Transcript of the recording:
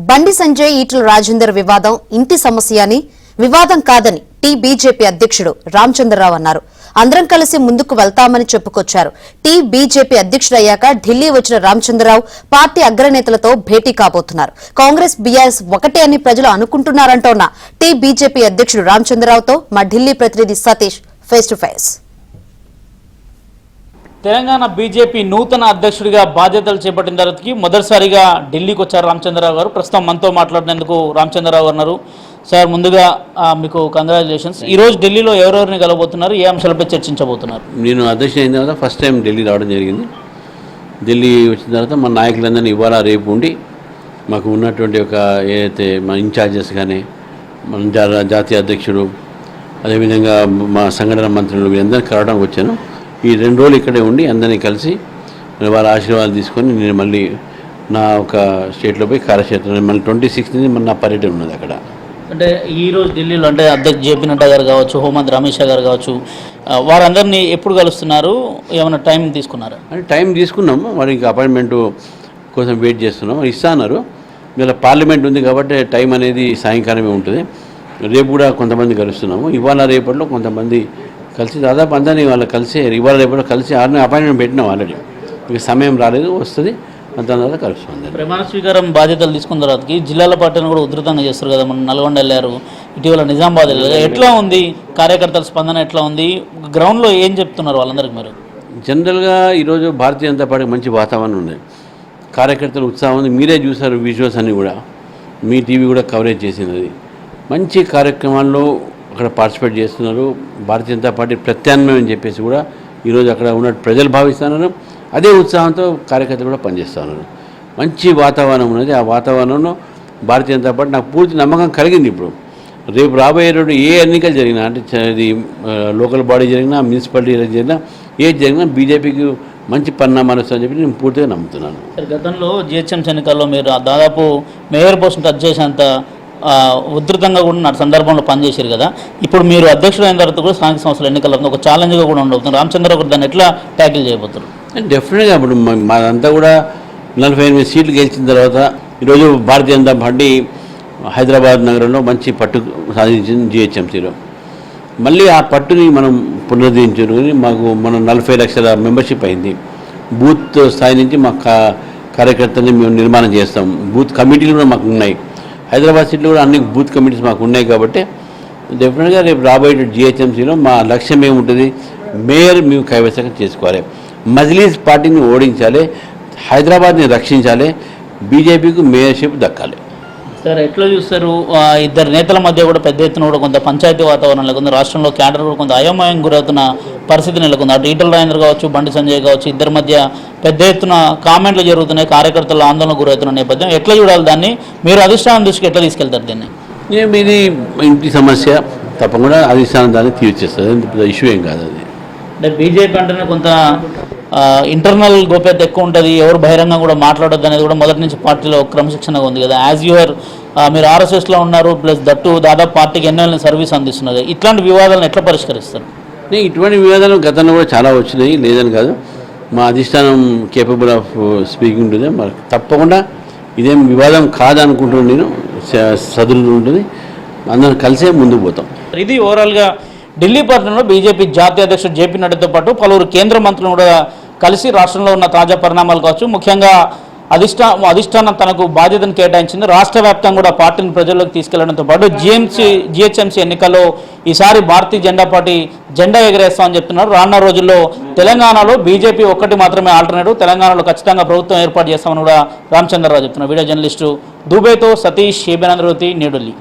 బండి సంజయ్ ఈటల రాజేందర్ వివాదం ఇంటి సమస్య అని, వివాదం కాదని బీజేపీ అధ్యక్షుడు రామచంద్రరావు అన్నారు. అందరం కలిసి ముందుకు వెళ్తామని చెప్పుకొచ్చారు. బీజేపీ అధ్యక్షుడయ్యాక ఢిల్లీ వచ్చిన రామచంద్రరావు పార్టీ అగ్రనేతలతో భేటీ కాబోతున్నారు. కాంగ్రెస్ బీఆర్ఎస్ ఒకటే అని ప్రజలు అనుకుంటున్నారంటోన్న బీజేపీ అధ్యక్షుడు రామచంద్రరావుతో మా ఢిల్లీ ప్రతినిధి Satish face to face. Telangana BJP నూతన అధ్యక్షుడిగా బాధ్యతలు చేపట్టిన తర్వాతకి మొదటిసారిగా ఢిల్లీకి వచ్చారు రామచంద్రరావు గారు. ప్రస్తుతం మనతో మాట్లాడినందుకు రామచంద్రరావు అన్నారు. సార్, ముందుగా మీకు కంగ్రాచులేషన్స్. ఈరోజు ఢిల్లీలో ఎవరెవరిని కలవబోతున్నారు, ఏ అంశాలపై చర్చించబోతున్నారు? నేను అధ్యక్షుడు అయిన తర్వాత ఫస్ట్ టైం ఢిల్లీ రావడం జరిగింది. ఢిల్లీ వచ్చిన తర్వాత మన నాయకులందరినీ ఇవాళ రేపు ఉండి మాకు ఉన్నటువంటి ఒక ఏదైతే మా ఇన్ఛార్జెస్ కానీ మన జాతీయ అధ్యక్షుడు, అదేవిధంగా మా సంఘటన మంత్రులు వీరందరినీ కలవడానికి వచ్చాను. ఈ 2 రోజులు ఇక్కడే ఉండి అందరినీ కలిసి వాళ్ళ ఆశీర్వాదాలు తీసుకొని నేను మళ్ళీ నా ఒక స్టేట్లో పోయి కార్యక్షేత్రం మళ్ళీ 26 నుంచి మన నా పర్యటన ఉన్నది అక్కడ. అంటే ఈరోజు ఢిల్లీలో అంటే అధ్యక్ష జేపీ నడ్డా గారు కావచ్చు, హోంమంత్రి అమిత్ షా గారు కావచ్చు, వారందరినీ ఎప్పుడు కలుస్తున్నారు? ఏమైనా టైం తీసుకున్నారా? అంటే టైం తీసుకున్నాము, వారికి అపాయింట్మెంట్ కోసం వెయిట్ చేస్తున్నాం. ఇస్తున్నారు. ఇలా పార్లమెంట్ ఉంది కాబట్టి టైం అనేది సాయంకాలమే ఉంటుంది. రేపు కూడా కొంతమంది కలుస్తున్నాము. ఇవాళ రేపట్లో కొంతమంది కలిసి దాదాపు అందరినీ వాళ్ళు కలిసి ఇవాళ రేపట్లో కలిసి అపాయింట్మెంట్ పెట్టినాం. ఆల్రెడీ ఇక సమయం రాలేదు, వస్తుంది, అంత తర్వాత కలుస్తుంది. ప్రమాణ స్వీకారం బాధ్యతలు తీసుకున్న తర్వాతకి జిల్లాల పార్టీని కూడా ఉధృతంగా చేస్తారు కదా. మనం నల్గొండ వెళ్ళారు, ఇటీవల నిజామాబాద్ వెళ్ళారు. ఎట్లా ఉంది కార్యకర్తల స్పందన, ఎట్లా ఉంది గ్రౌండ్లో, ఏం చెప్తున్నారు వాళ్ళందరికీ? మీరు జనరల్గా ఈరోజు భారతీయ జనతా పార్టీకి మంచి వాతావరణం ఉంది, కార్యకర్తల ఉత్సాహం ఉంది. మీరే చూసారు విజువల్స్ అన్నీ కూడా, మీ టీవీ కూడా కవరేజ్ చేసినది. మంచి కార్యక్రమాల్లో అక్కడ పార్టిసిపేట్ చేస్తున్నారు. భారతీయ జనతా పార్టీ ప్రత్యామ్నాయం అని చెప్పేసి కూడా ఈరోజు అక్కడ ఉన్న ప్రజలు భావిస్తున్నారు. అదే ఉత్సాహంతో కార్యకర్తలు కూడా పనిచేస్తున్నారు. మంచి వాతావరణం ఉన్నది. ఆ వాతావరణంలో భారతీయ జనతా పార్టీ నాకు పూర్తి నమ్మకం కలిగింది. ఇప్పుడు రేపు రాబోయే రోజు ఏ ఎన్నికలు జరిగినా, అంటే ఇది లోకల్ బాడీ జరిగినా, మున్సిపాలిటీ జరిగినా, ఏది జరిగినా బీజేపీకి మంచి పరిణామాలు వస్తాయని చెప్పి నేను పూర్తిగా నమ్ముతున్నాను. గతంలో జిహెచ్ఎంసీ ఎన్నికల్లో మీరు దాదాపు మేయర్ పోస్ట్ టచ్ చేసేంత ఉధృతంగా కూడా నా సందర్భంలో పనిచేశారు కదా. ఇప్పుడు మీరు అధ్యక్షుడు అయిన తర్వాత కూడా స్థానిక సంస్థల ఎన్నికల్లో ఒక ఛాలెంజ్గా కూడా ఉండబోతున్నారు. రామచంద్రరావు గారు దాన్ని ఎట్లా ట్యాకిల్ చేయబోతున్నారు? డెఫినెట్గా ఇప్పుడు మాదంతా కూడా 48 సీట్లు గెలిచిన తర్వాత ఈరోజు భారతీయ జనతా పార్టీ హైదరాబాద్ నగరంలో మంచి పట్టు సాధించింది. జిహెచ్ఎంసీలో మళ్ళీ ఆ పట్టుని మనం పునరుద్ధరించుకుని మాకు మనం 40 లక్షల మెంబర్షిప్ అయింది. బూత్ స్థాయి నుంచి మా కార్యకర్తల్ని మేము నిర్మాణం చేస్తాం. బూత్ కమిటీలు కూడా మాకు ఉన్నాయి. హైదరాబాద్ సీట్లు కూడా అన్ని బూత్ కమిటీస్ మాకు ఉన్నాయి. కాబట్టి డెఫినెట్గా రేపు రాబోయే జిహెచ్ఎంసీలో మా లక్ష్యం ఏముంటుంది, మేయర్ మేము కైవసం చేసుకోవాలి, మజ్లీస్ పార్టీని ఓడించాలి, హైదరాబాద్ని రక్షించాలి, బీజేపీకి మేయర్షిప్ దక్కాలి. సార్, ఎట్లా చూస్తారు? ఇద్దరు నేతల మధ్య కూడా పెద్ద ఎత్తున కూడా కొంత పంచాయతీ వాతావరణం నెలకొంది. రాష్ట్రంలో క్యాడర్ కూడా కొంత అయోమయం గురవుతున్న పరిస్థితి నెలకొంది. అటు ఈటల రాజేందర్ కావచ్చు, బండి సంజయ్ కావచ్చు, ఇద్దరి మధ్య పెద్ద ఎత్తున కామెంట్లు జరుగుతున్నాయి. కార్యకర్తల ఆందోళన గురవుతున్న నేపథ్యం ఎట్లా చూడాలి దాన్ని? మీరు అధిష్టానం దృష్టికి ఎట్లా తీసుకెళ్తారు దీన్ని? ఇది ఇంటి సమస్య, తప్పకుండా అధిష్టానం దాన్ని తీర్చేస్తుంది. ఇష్యూ ఏం కాదు అది. అంటే బీజేపీ అంటేనే కొంత ఇంటర్నల్ గోప్యత ఎక్కువ ఉంటుంది, ఎవరు బహిరంగంగా కూడా మాట్లాడొద్దు అనేది కూడా మొదటి నుంచి పార్టీలో క్రమశిక్షణగా ఉంది కదా. యాజ్ యూఆర్ మీరు ఆర్ఎస్ఎస్లో ఉన్నారు, ప్లస్ దట్టు దాదాపు పార్టీకి ఎన్నో సర్వీస్ అందిస్తున్నారు. ఇట్లాంటి వివాదాలను ఎట్లా పరిష్కరిస్తారు? ఇటువంటి వివాదాలు గతంలో కూడా చాలా వచ్చినాయి, లేదని కాదు. మా అధిష్టానం కేపబుల్ ఆఫ్ స్పీకింగ్ ఉంటుంది. మరి తప్పకుండా ఇదేం వివాదం కాదనుకుంటున్నాను నేను. సదులు ఉంటుంది, అందరం కలిసే ముందుకు పోతాం. ఇది ఓవరాల్గా ఢిల్లీ పర్యటనలో బీజేపీ జాతీయ అధ్యక్షుడు జేపీ నడ్డాతో పాటు పలువురు కేంద్ర మంత్రులను కూడా కలిసి రాష్ట్రంలో ఉన్న తాజా పరిణామాలు కావచ్చు, ముఖ్యంగా అధిష్టానం తనకు బాధ్యతను కేటాయించింది. రాష్ట్ర వ్యాప్తంగా కూడా పార్టీని ప్రజల్లోకి తీసుకెళ్లడంతో పాటు జిహెచ్ఎంసీ ఎన్నికల్లో ఈసారి భారతీయ జనతా పార్టీ జెండా ఎగరేస్తామని చెప్తున్నారు. రానున్న రోజుల్లో తెలంగాణలో బీజేపీ ఒక్కటి మాత్రమే ఆల్టర్నేటివ్, తెలంగాణలో ఖచ్చితంగా ప్రభుత్వం ఏర్పాటు చేస్తామని కూడా రామచంద్రరావు చెప్తున్నారు. వీడియో జర్నలిస్టు దుబేతో సతీష్, ఏబినంద్రవతి, న్యూఢిల్లీ.